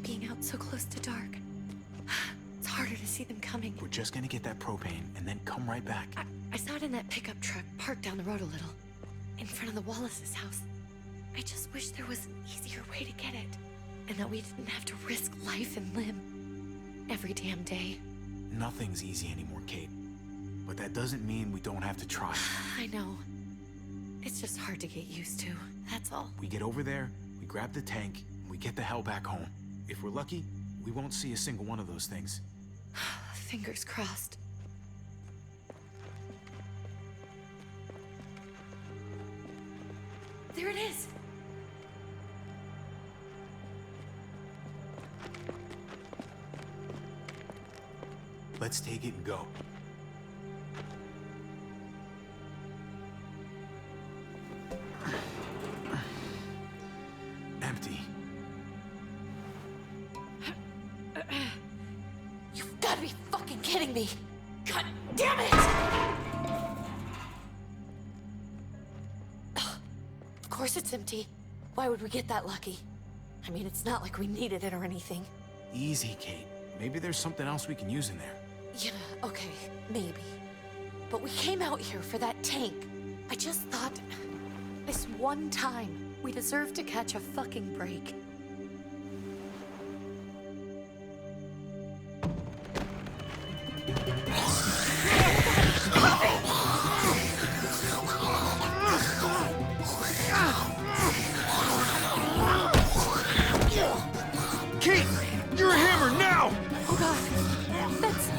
hate being out so close to dark. It's harder to see them coming. We're just gonna get that propane and then come right back. I saw it in that pickup truck parked down the road a little, in front of the Wallace's house. I just wish there was an easier way to get it, and that we didn't have to risk life and limb every damn day. Nothing's easy anymore, Kate. But that doesn't mean we don't have to try. I know. It's just hard to get used to, that's all. We get over there, we grab the tank, and we get the hell back home. If we're lucky, we won't see a single one of those things. Fingers crossed. There it is! Let's take it and go. Empty. You've got to be fucking kidding me! God damn it! Of course it's empty. Why would we get that lucky? I mean, it's not like we needed it or anything. Easy, Kate. Maybe there's something else we can use in there. Yeah, okay, maybe. But we came out here for that tank. I just thought, this one time, we deserve to catch a fucking break. Kate! You're a hammer now! Oh god, that's...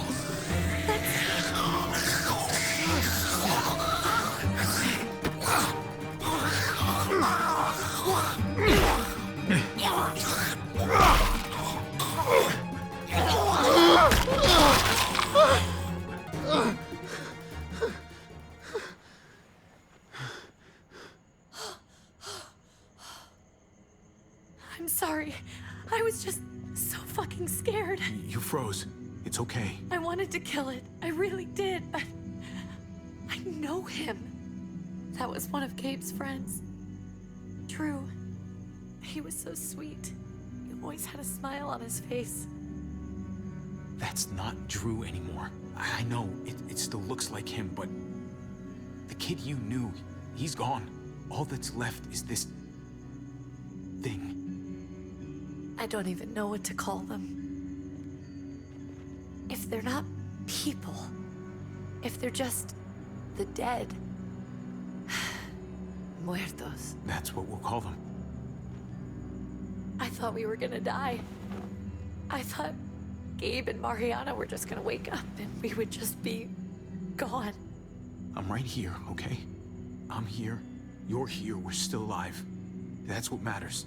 I'm sorry. I was just so fucking scared. You froze. It's okay. I wanted to kill it. I really did, but I know him. That was one of Gabe's friends. Drew. He was so sweet. He always had a smile on his face. That's not Drew anymore. I know, it still looks like him, but the kid you knew, he's gone. All that's left is this thing. I don't even know what to call them. If they're not people, if they're just the dead, muertos. That's what we'll call them. I thought we were gonna die. I thought Gabe and Mariana were just gonna wake up and we would just be gone. I'm right here, okay? I'm here, you're here, we're still alive. That's what matters.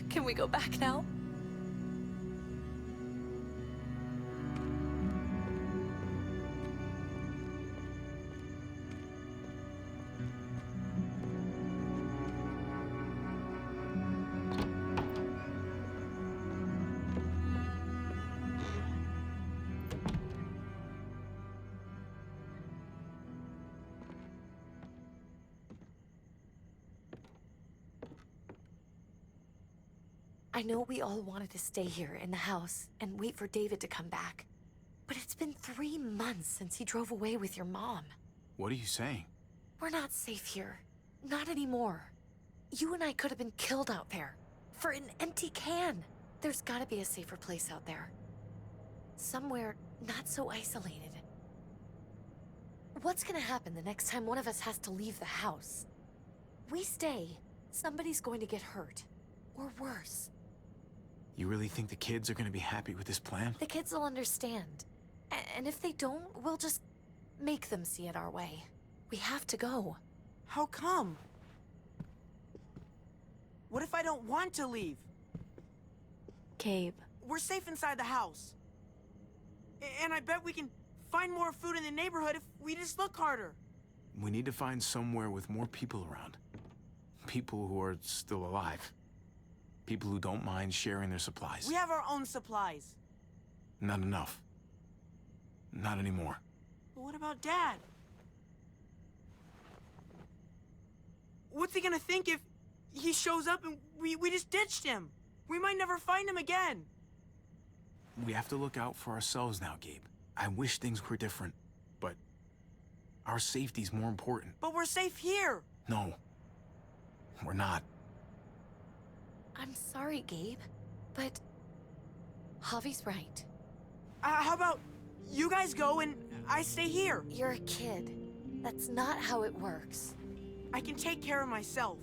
Can we go back now? I know we all wanted to stay here in the house and wait for David to come back. But it's been 3 months since he drove away with your mom. What are you saying? We're not safe here. Not anymore. You and I could have been killed out there. For an empty can. There's gotta be a safer place out there. Somewhere not so isolated. What's gonna happen the next time one of us has to leave the house? We stay, somebody's going to get hurt. Or worse. You really think the kids are gonna be happy with this plan? The kids will understand. And if they don't, we'll just make them see it our way. We have to go. How come? What if I don't want to leave? Gabe. We're safe inside the house. And I bet we can find more food in the neighborhood if we just look harder. We need to find somewhere with more people around. People who are still alive. People who don't mind sharing their supplies. We have our own supplies. Not enough. Not anymore. But what about Dad? What's he gonna think if he shows up and we just ditched him? We might never find him again. We have to look out for ourselves now, Gabe. I wish things were different, but our safety's more important. But we're safe here. No, we're not. I'm sorry, Gabe, but Javi's right. How about you guys go and I stay here? You're a kid. That's not how it works. I can take care of myself.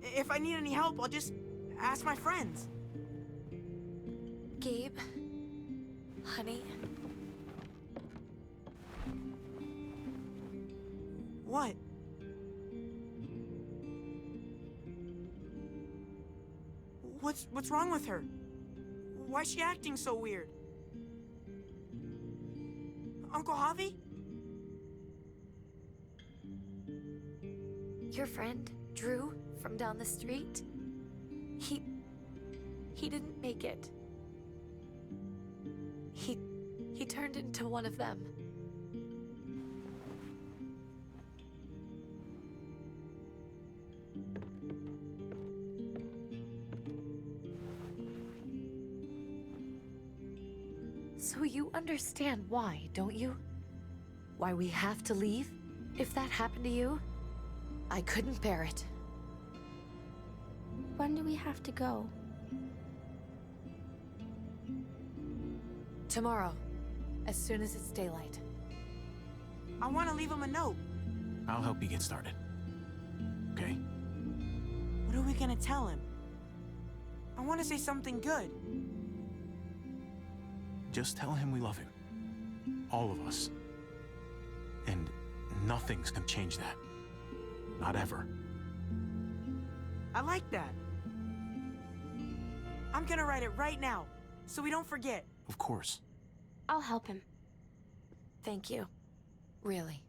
If I need any help, I'll just ask my friends. Gabe, honey, What? What's wrong with her? Why's she acting so weird? Uncle Javi? your friend, Drew, from down the street, he didn't make it. He turned into one of them. So you understand why, don't you? Why we have to leave? If that happened to you, I couldn't bear it. When do we have to go? Tomorrow, as soon as it's daylight. I want to leave him a note. I'll help you get started. Okay? What are we gonna tell him? I want to say something good. Just tell him we love him. All of us. And nothing's gonna change that. Not ever. I like that. I'm gonna write it right now, so we don't forget. Of course. I'll help him. Thank you. Really.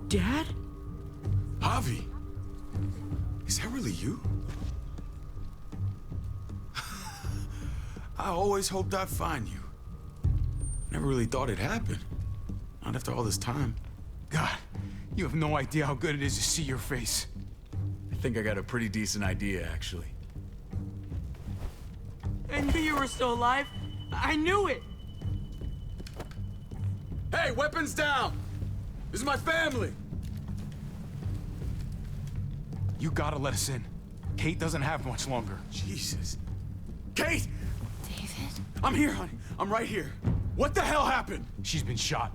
Dad? Javi! Is that really you? I always hoped I'd find you. Never really thought it'd happen. Not after all this time. God, you have no idea how good it is to see your face. I think I got a pretty decent idea, actually. I knew you were still alive. I knew it. Hey, weapons down! This is my family! You gotta let us in. Kate doesn't have much longer. Jesus. Kate! David? I'm here, honey. I'm right here. What the hell happened? She's been shot.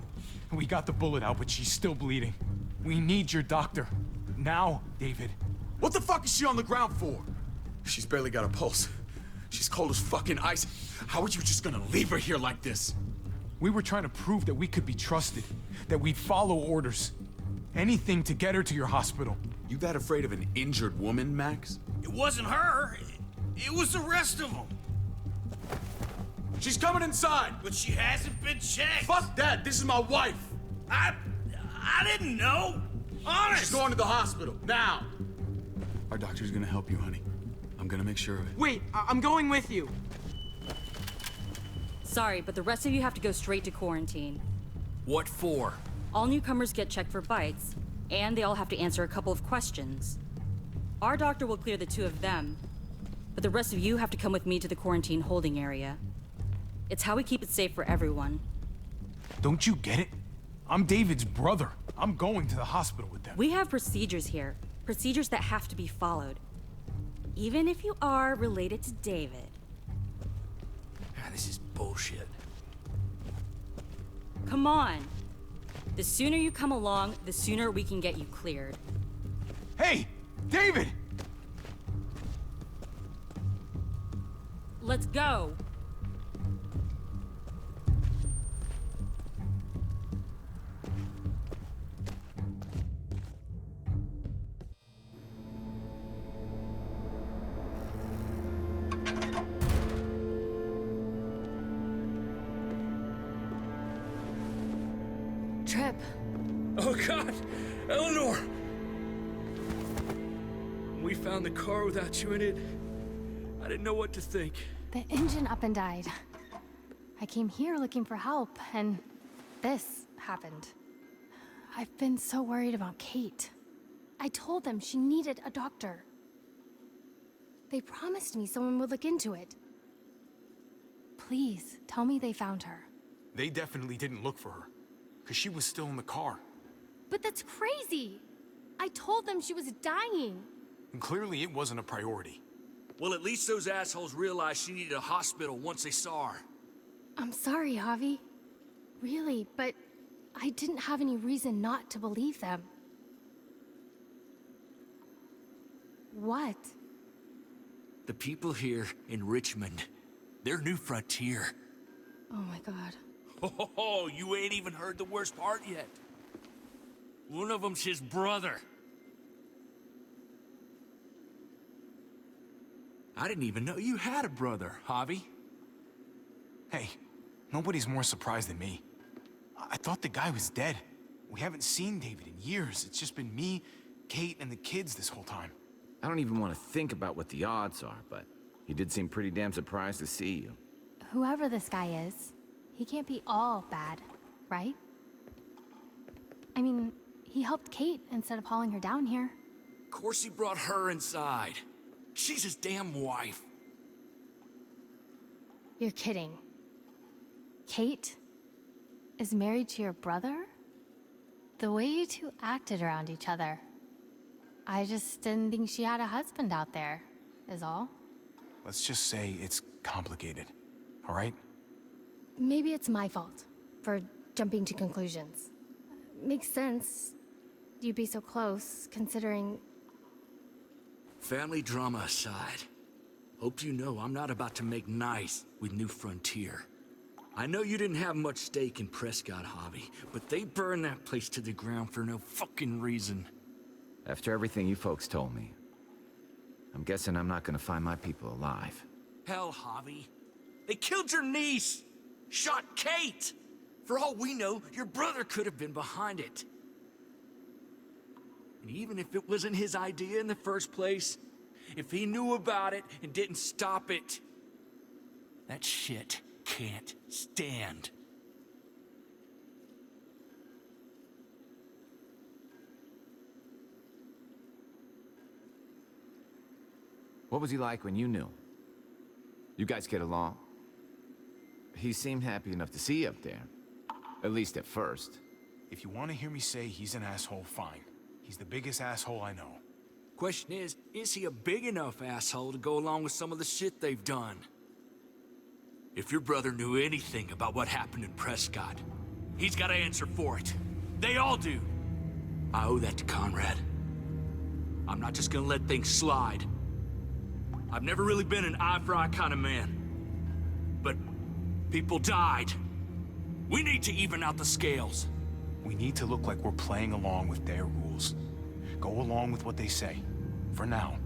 We got the bullet out, but she's still bleeding. We need your doctor. now, David. What the fuck is she on the ground for? She's barely got a pulse. She's cold as fucking ice. How are you just gonna leave her here like this? We were trying to prove that we could be trusted, that we'd follow orders. Anything to get her to your hospital. You that afraid of an injured woman, Max? It wasn't her. It was the rest of them. She's coming inside! But she hasn't been checked. Fuck that! This is my wife! I didn't know. Honest. She's going to the hospital, now! Our doctor's gonna help you, honey. I'm gonna make sure of it. Wait, I'm going with you. Sorry, but the rest of you have to go straight to quarantine. What for? All newcomers get checked for bites, and they all have to answer a couple of questions. Our doctor will clear the two of them, but the rest of you have to come with me to the quarantine holding area. It's how we keep it safe for everyone. Don't you get it? I'm David's brother. I'm going to the hospital with them. We have procedures here, procedures that have to be followed. Even if you are related to David. This is bullshit. Come on. The sooner you come along, the sooner we can get you cleared. Hey, David! Let's go. Trip. Oh, God! Eleanor! We found the car without you in it. I didn't know what to think. The engine up and died. I came here looking for help, and this happened. I've been so worried about Kate. I told them she needed a doctor. They promised me someone would look into it. Please, tell me they found her. They definitely didn't look for her, because she was still in the car. But that's crazy! I told them she was dying. And clearly it wasn't a priority. Well, at least those assholes realized she needed a hospital once they saw her. I'm sorry, Javi. Really, but I didn't have any reason not to believe them. What? The people here in Richmond, their new frontier. Oh my god. Oh, you ain't even heard the worst part yet. One of them's his brother. I didn't even know you had a brother, Javi. Hey, nobody's more surprised than me. I thought the guy was dead. We haven't seen David in years. It's just been me, Kate, and the kids this whole time. I don't even want to think about what the odds are, but he did seem pretty damn surprised to see you. Whoever this guy is, he can't be all bad, right? I mean, he helped Kate instead of hauling her down here. Of course he brought her inside. She's his damn wife. You're kidding. Kate is married to your brother? The way you two acted around each other. I just didn't think she had a husband out there, is all. Let's just say it's complicated, all right? Maybe it's my fault for jumping to conclusions. Makes sense. You'd be so close, considering... Family drama aside, hope you know I'm not about to make nice with New Frontier. I know you didn't have much stake in Prescott, Javi, but they burned that place to the ground for no fucking reason. After everything you folks told me, I'm guessing I'm not gonna find my people alive. Hell, Javi. They killed your niece! Shot Kate! For all we know, your brother could have been behind it. And even if it wasn't his idea in the first place, if he knew about it and didn't stop it, that shit can't stand. What was he like when you knew? You guys get along? He seemed happy enough to see you up there. At least at first. If you want to hear me say he's an asshole, fine. He's the biggest asshole I know. Question is he a big enough asshole to go along with some of the shit they've done? If your brother knew anything about what happened in Prescott, he's got to answer for it. They all do. I owe that to Conrad. I'm not just gonna let things slide. I've never really been an eye-for-eye kind of man. But people died. We need to even out the scales. We need to look like we're playing along with their rules. Go along with what they say. For now.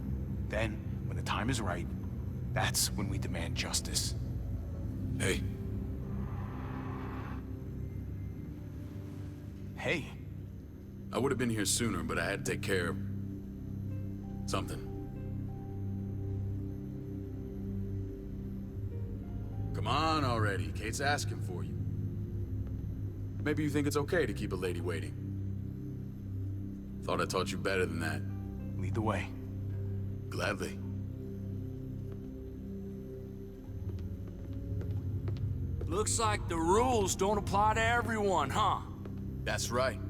Then, when the time is right, that's when we demand justice. Hey. Hey. I would have been here sooner, but I had to take care of something. Come on already. Kate's asking for you. Maybe you think it's okay to keep a lady waiting. Thought I taught you better than that. Lead the way. Gladly. Looks like the rules don't apply to everyone, huh? That's right.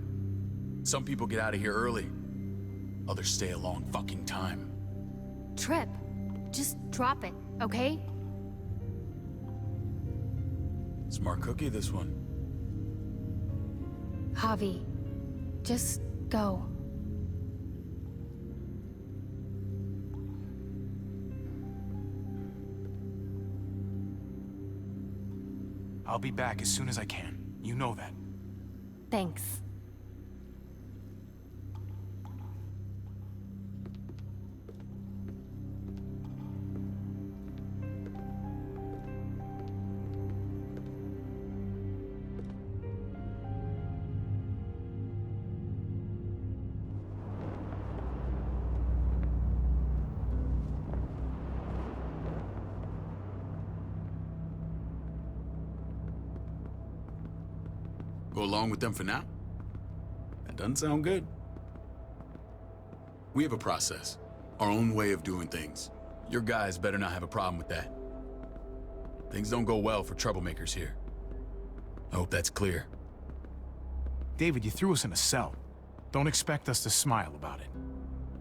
Some people get out of here early. Others stay a long fucking time. Trip, just drop it, okay? Smart cookie, this one. Javi, just go. I'll be back as soon as I can. You know that. Thanks. Go along with them for now? That doesn't sound good. We have a process. Our own way of doing things. Your guys better not have a problem with that. Things don't go well for troublemakers here. I hope that's clear. David, you threw us in a cell. Don't expect us to smile about it.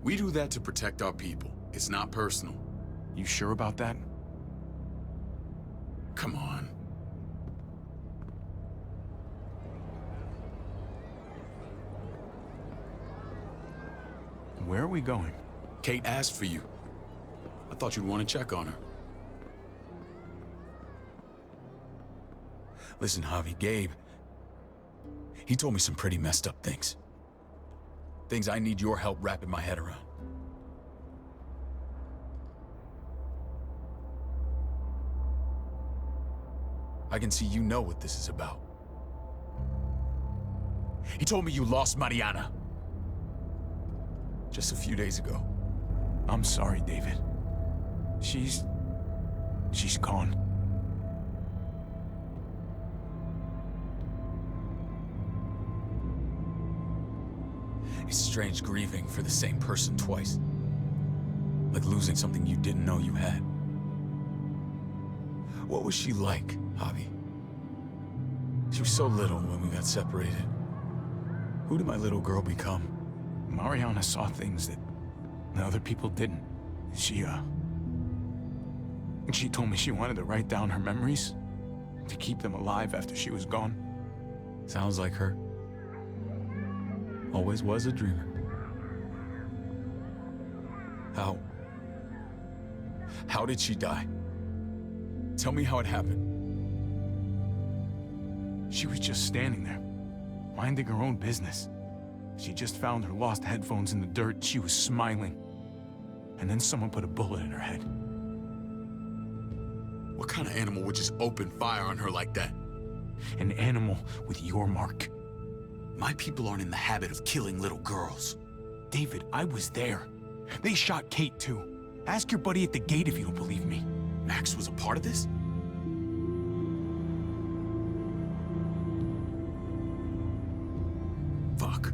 We do that to protect our people. It's not personal. You sure about that? Come on. Where are we going? Kate asked for you. I thought you'd want to check on her. Listen, Javi, Gabe, he told me some pretty messed up things. Things I need your help wrapping my head around. I can see you know what this is about. He told me you lost Mariana. Just a few days ago. I'm sorry, David. She's gone. It's strange grieving for the same person twice. Like losing something you didn't know you had. What was she like, Javi? She was so little when we got separated. Who did my little girl become? Mariana saw things that other people didn't. She told me she wanted to write down her memories to keep them alive after she was gone. Sounds like her. Always was a dreamer. How did she die? Tell me how it happened. She was just standing there, minding her own business. She just found her lost headphones in the dirt. She was smiling. And then someone put a bullet in her head. What kind of animal would just open fire on her like that? An animal with your mark. My people aren't in the habit of killing little girls. David, I was there. They shot Kate too. Ask your buddy at the gate if you don't believe me. Max was a part of this? Fuck.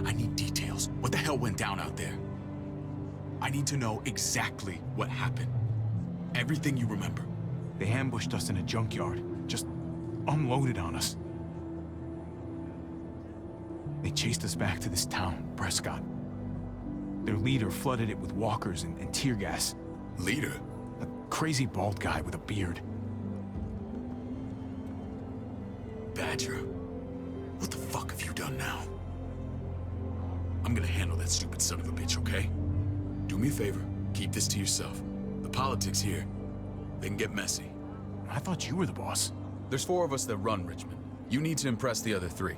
I need details. What the hell went down out there? I need to know exactly what happened. Everything you remember. They ambushed us in a junkyard. Just unloaded on us. They chased us back to this town, Prescott. Their leader flooded it with walkers and tear gas. Leader? A crazy bald guy with a beard. Badger, what the fuck have you done now? I'm gonna handle that stupid son of a bitch, okay? Do me a favor, keep this to yourself. The politics here, they can get messy. I thought you were the boss. There's 4 of us that run Richmond. You need to impress the other 3.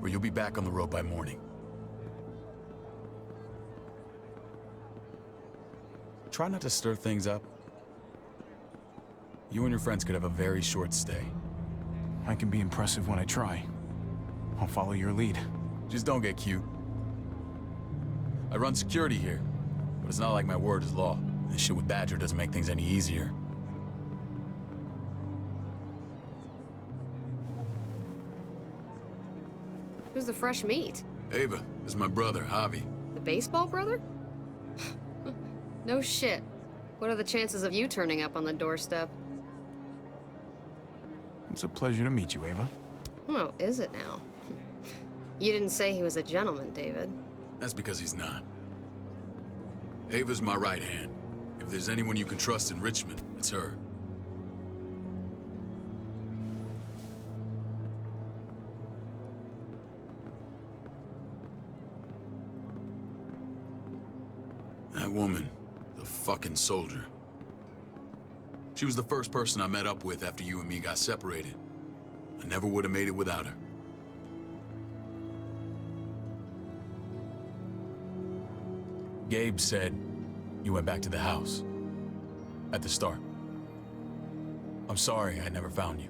Or you'll be back on the road by morning. Try not to stir things up. You and your friends could have a very short stay. I can be impressive when I try. I'll follow your lead. Just don't get cute. I run security here, but it's not like my word is law. This shit with Badger doesn't make things any easier. Who's the fresh meat? Ava, this is my brother, Javi. The baseball brother? No shit. What are the chances of you turning up on the doorstep? It's a pleasure to meet you, Ava. Oh, is it now? You didn't say he was a gentleman, David. That's because he's not. Ava's my right hand. If there's anyone you can trust in Richmond, it's her. That woman, the fucking soldier. She was the first person I met up with after you and me got separated. I never would have made it without her. Gabe said you went back to the house. At the start. I'm sorry I never found you.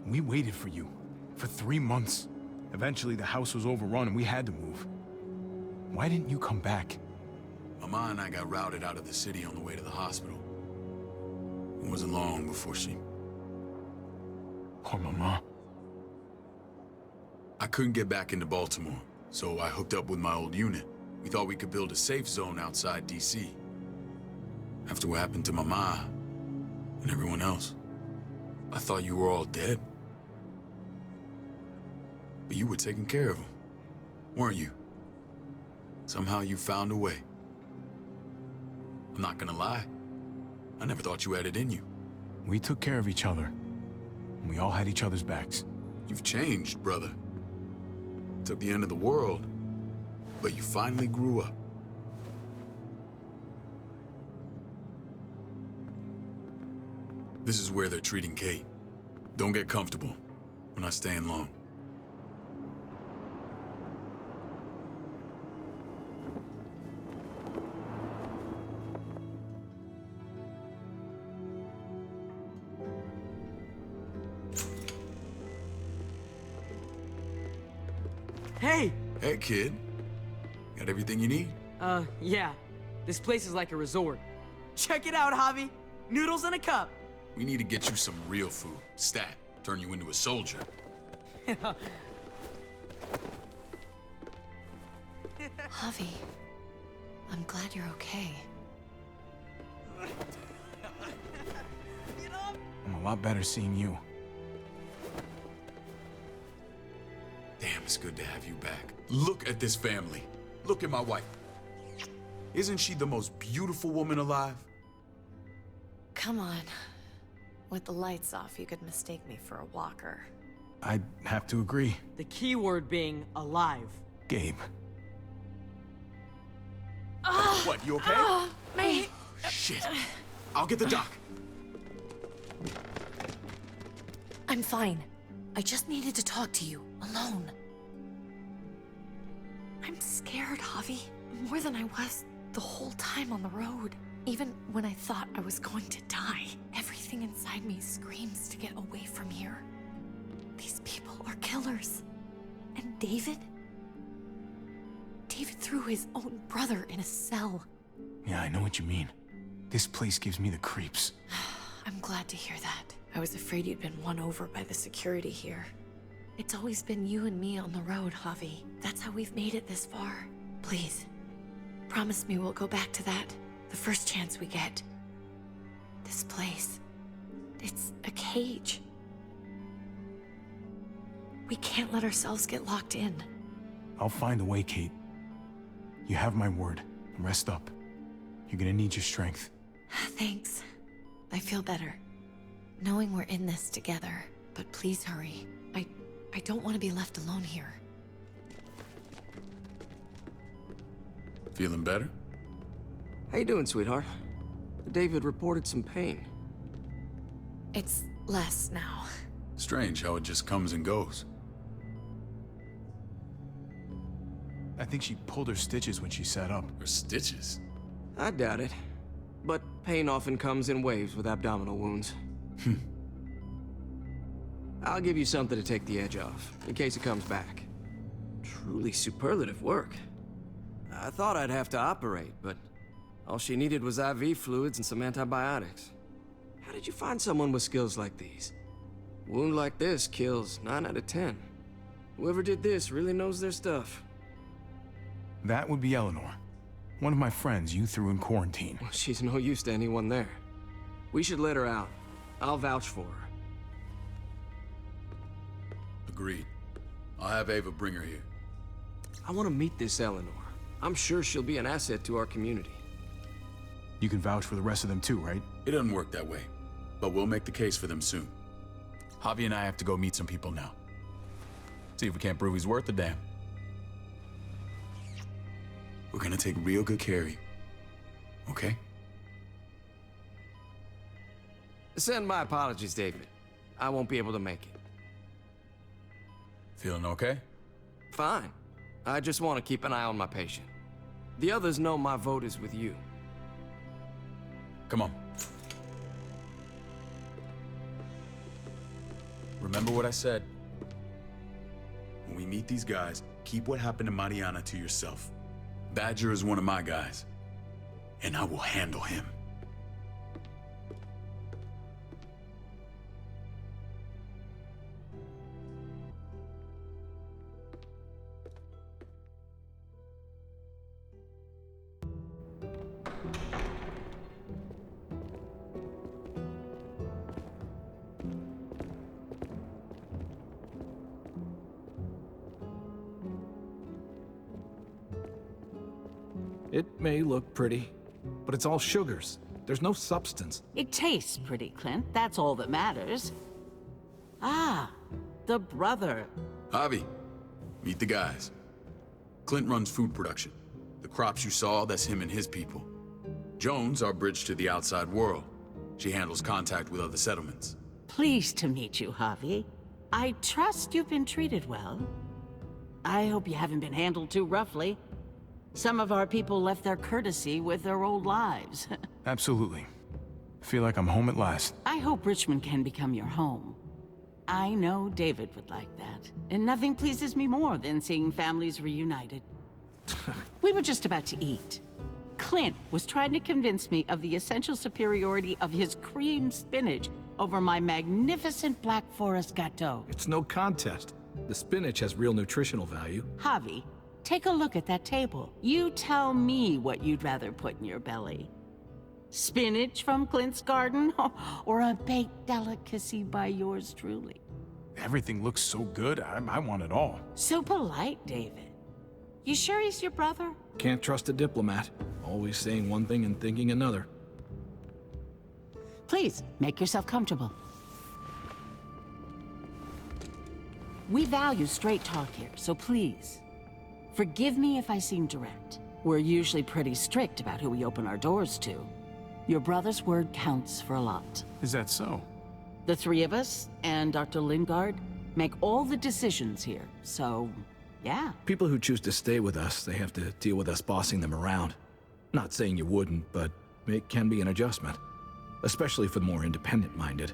We waited for you. For 3 months. Eventually, the house was overrun and we had to move. Why didn't you come back? Mama and I got routed out of the city on the way to the hospital. It wasn't long before she... Poor Mama. I couldn't get back into Baltimore, so I hooked up with my old unit. We thought we could build a safe zone outside D.C. After what happened to Mama and everyone else, I thought you were all dead. But you were taking care of them, weren't you? Somehow you found a way. I'm not gonna lie. I never thought you had it in you. We took care of each other. And we all had each other's backs. You've changed, brother. Took the end of the world, but you finally grew up. This is where they're treating Kate. Don't get comfortable. We're not staying long. Hey! Hey, kid. Got everything you need? Yeah. This place is like a resort. Check it out, Javi. Noodles in a cup. We need to get you some real food. Stat. Turn you into a soldier. Javi, I'm glad you're okay. I'm a lot better seeing you. Damn, it's good to have you back. Look at this family. Look at my wife. Isn't she the most beautiful woman alive? Come on. With the lights off, you could mistake me for a walker. I'd have to agree. The key word being alive. Gabe. What, you okay? Mate! Shit. I'll get the doc. I'm fine. I just needed to talk to you, alone. I'm scared, Javi. More than I was the whole time on the road. Even when I thought I was going to die, everything inside me screams to get away from here. These people are killers. And David? David threw his own brother in a cell. Yeah, I know what you mean. This place gives me the creeps. I'm glad to hear that. I was afraid you'd been won over by the security here. It's always been you and me on the road, Javi. That's how we've made it this far. Please, promise me we'll go back to that the first chance we get. This place, it's a cage. We can't let ourselves get locked in. I'll find a way, Kate. You have my word. Rest up. You're gonna need your strength. Thanks. I feel better. Knowing we're in this together. But please hurry. I don't want to be left alone here. Feeling better? How you doing, sweetheart? David reported some pain. It's less now. Strange how it just comes and goes. I think she pulled her stitches when she sat up. Her stitches? I doubt it. But pain often comes in waves with abdominal wounds. I'll give you something to take the edge off, in case it comes back. Truly superlative work. I thought I'd have to operate, but all she needed was IV fluids and some antibiotics. How did you find someone with skills like these? A wound like this kills 9 out of 10. Whoever did this really knows their stuff. That would be Eleanor. One of my friends you threw in quarantine. Well, she's no use to anyone there. We should let her out. I'll vouch for her. Agreed. I'll have Ava bring her here. I want to meet this Eleanor. I'm sure she'll be an asset to our community. You can vouch for the rest of them too, right? It doesn't work that way, but we'll make the case for them soon. Javi and I have to go meet some people now. See if we can't prove he's worth a damn. We're gonna take real good care of you, okay? Send my apologies, David. I won't be able to make it. Feeling okay? Fine. I just want to keep an eye on my patient. The others know my vote is with you. Come on. Remember what I said. When we meet these guys, keep what happened to Mariana to yourself. Badger is one of my guys, and I will handle him. It may look pretty, but it's all sugars. There's no substance. It tastes pretty, Clint. That's all that matters. Ah, the brother. Javi, meet the guys. Clint runs food production. The crops you saw, that's him and his people. Jones, our bridge to the outside world. She handles contact with other settlements. Pleased to meet you, Javi. I trust you've been treated well. I hope you haven't been handled too roughly. Some of our people left their courtesy with their old lives. Absolutely. Feel like I'm home at last. I hope Richmond can become your home. I know David would like that, and nothing pleases me more than seeing families reunited. We were just about to eat. Clint was trying to convince me of the essential superiority of his cream spinach over my magnificent Black Forest gâteau. It's no contest. The spinach has real nutritional value. Javi, take a look at that table. You tell me what you'd rather put in your belly. Spinach from Clint's garden, or a baked delicacy by yours truly? Everything looks so good, I want it all. So polite, David. You sure he's your brother? Can't trust a diplomat. Always saying one thing and thinking another. Please, make yourself comfortable. We value straight talk here, so please, forgive me if I seem direct. We're usually pretty strict about who we open our doors to. Your brother's word counts for a lot. Is that so? The three of us and Dr. Lingard make all the decisions here, so yeah. People who choose to stay with us, they have to deal with us bossing them around. Not saying you wouldn't, but it can be an adjustment. Especially for the more independent-minded.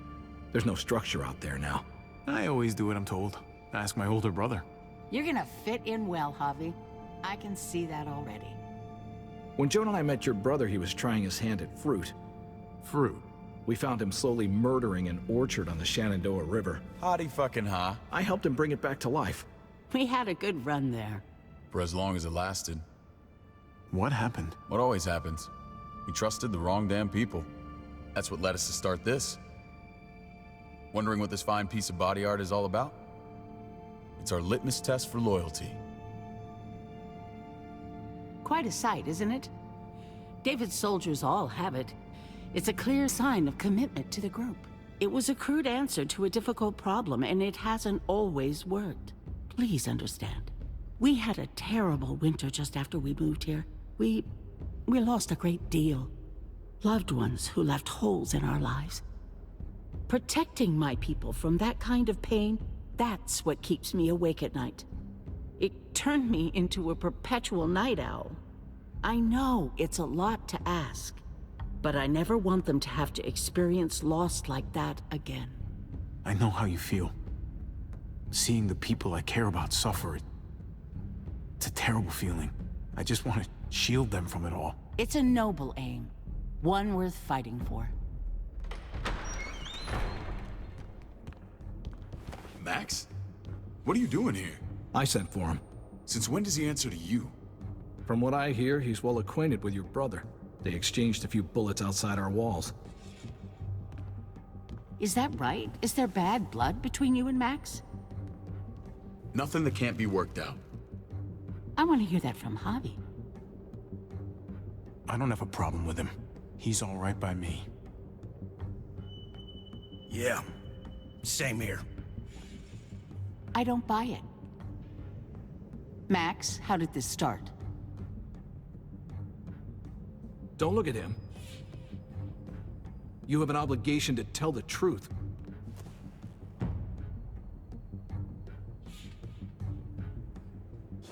There's no structure out there now. I always do what I'm told. Ask my older brother. You're gonna fit in well, Javi. I can see that already. When Joan and I met your brother, he was trying his hand at fruit. Fruit? We found him slowly murdering an orchard on the Shenandoah River. Howdy fucking ha. I helped him bring it back to life. We had a good run there. For as long as it lasted. What happened? What always happens. We trusted the wrong damn people. That's what led us to start this. Wondering what this fine piece of body art is all about? It's our litmus test for loyalty. Quite a sight, isn't it? David's soldiers all have it. It's a clear sign of commitment to the group. It was a crude answer to a difficult problem, and it hasn't always worked. Please understand. We had a terrible winter just after we moved here. We lost a great deal. Loved ones who left holes in our lives. Protecting my people from that kind of pain, that's what keeps me awake at night. It turned me into a perpetual night owl. I know it's a lot to ask, but I never want them to have to experience loss like that again. I know how you feel. Seeing the people I care about suffer, it's a terrible feeling. I just want to shield them from it all. It's a noble aim, one worth fighting for. Max? What are you doing here? I sent for him. Since when does he answer to you? From what I hear, he's well acquainted with your brother. They exchanged a few bullets outside our walls. Is that right? Is there bad blood between you and Max? Nothing that can't be worked out. I want to hear that from Javi. I don't have a problem with him. He's all right by me. Yeah, same here. I don't buy it. Max, how did this start? Don't look at him. You have an obligation to tell the truth.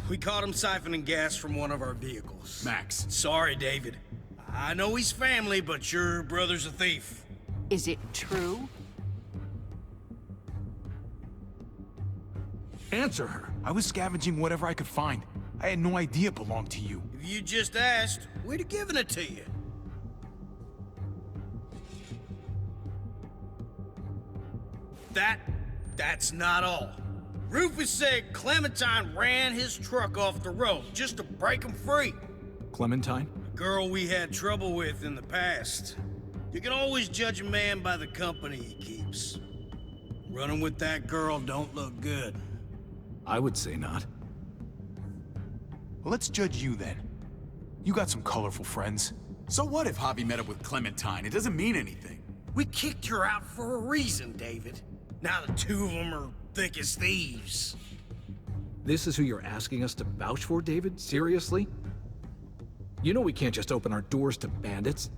We caught him siphoning gas from one of our vehicles. Max. Sorry, David. I know he's family, but your brother's a thief. Is it true? Answer her. I was scavenging whatever I could find. I had no idea it belonged to you. If you just asked, we'd have given it to you. That's not all. Rufus said Clementine ran his truck off the road just to break him free. Clementine? A girl we had trouble with in the past. You can always judge a man by the company he keeps. Running with that girl don't look good. I would say not. Well, let's judge you then. You got some colorful friends. So what if Javi met up with Clementine? It doesn't mean anything. We kicked her out for a reason, David. Now the two of them are thick as thieves. This is who you're asking us to vouch for, David? Seriously? You know we can't just open our doors to bandits.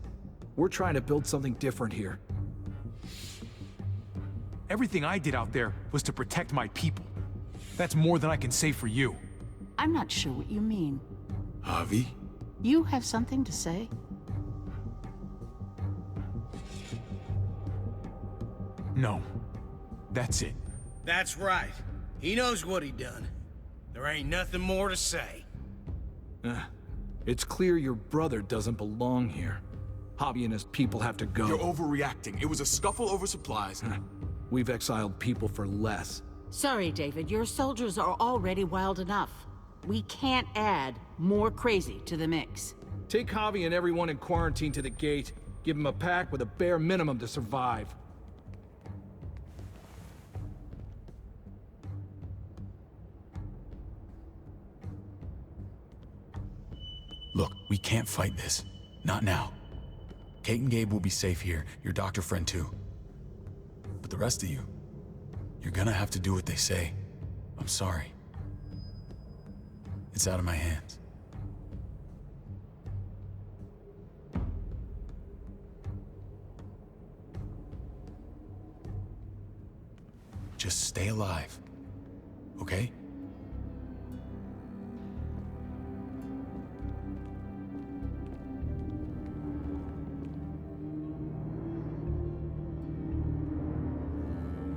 We're trying to build something different here. Everything I did out there was to protect my people. That's more than I can say for you. I'm not sure what you mean. Javi? You have something to say? No. That's it. That's right. He knows what he done. There ain't nothing more to say. It's clear your brother doesn't belong here. Javi and his people have to go. You're overreacting. It was a scuffle over supplies. We've exiled people for less. Sorry, David. Your soldiers are already wild enough. We can't add more crazy to the mix. Take Javi and everyone in quarantine to the gate. Give them a pack with a bare minimum to survive. Look, we can't fight this. Not now. Kate and Gabe will be safe here, your doctor friend too. But the rest of you, you're gonna have to do what they say. I'm sorry. It's out of my hands. Just stay alive, okay?